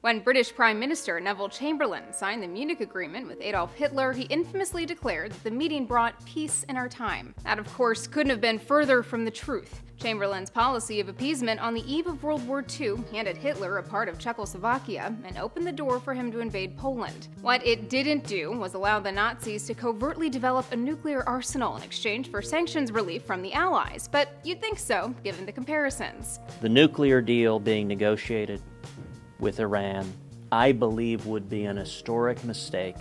When British Prime Minister Neville Chamberlain signed the Munich Agreement with Adolf Hitler, he infamously declared that the meeting brought peace in our time. That, of course, couldn't have been further from the truth. Chamberlain's policy of appeasement on the eve of World War II handed Hitler a part of Czechoslovakia and opened the door for him to invade Poland. What it didn't do was allow the Nazis to covertly develop a nuclear arsenal in exchange for sanctions relief from the Allies, but you'd think so, given the comparisons. The nuclear deal being negotiated with Iran, I believe, would be an historic mistake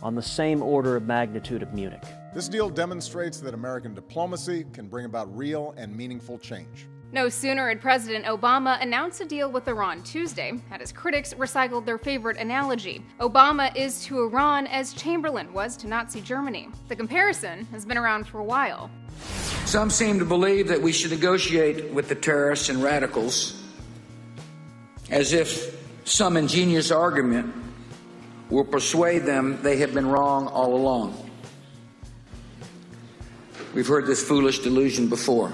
on the same order of magnitude of Munich. This deal demonstrates that American diplomacy can bring about real and meaningful change. No sooner had President Obama announced a deal with Iran Tuesday, had his critics recycled their favorite analogy. Obama is to Iran as Chamberlain was to Nazi Germany. The comparison has been around for a while. Some seem to believe that we should negotiate with the terrorists and radicals as if some ingenious argument will persuade them they have been wrong all along. We've heard this foolish delusion before.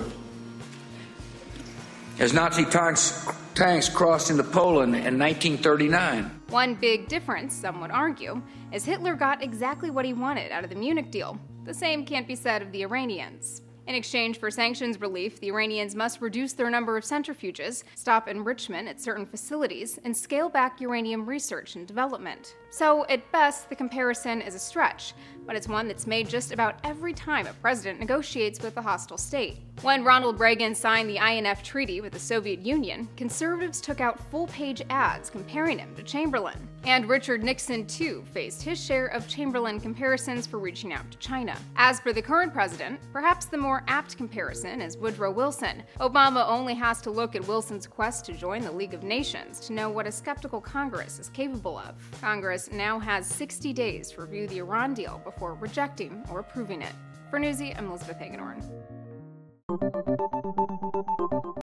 As Nazi tanks crossed into Poland in 1939. One big difference, some would argue, is Hitler got exactly what he wanted out of the Munich deal. The same can't be said of the Iranians. In exchange for sanctions relief, the Iranians must reduce their number of centrifuges, stop enrichment at certain facilities, and scale back uranium research and development. So, at best, the comparison is a stretch, but it's one that's made just about every time a president negotiates with a hostile state. When Ronald Reagan signed the INF Treaty with the Soviet Union, conservatives took out full-page ads comparing him to Chamberlain. And Richard Nixon, too, faced his share of Chamberlain comparisons for reaching out to China. As for the current president, perhaps the more apt comparison is Woodrow Wilson. Obama only has to look at Wilson's quest to join the League of Nations to know what a skeptical Congress is capable of. Congress now has 60 days to review the Iran deal before rejecting or approving it. For Newsy, I'm Elizabeth Hagedorn.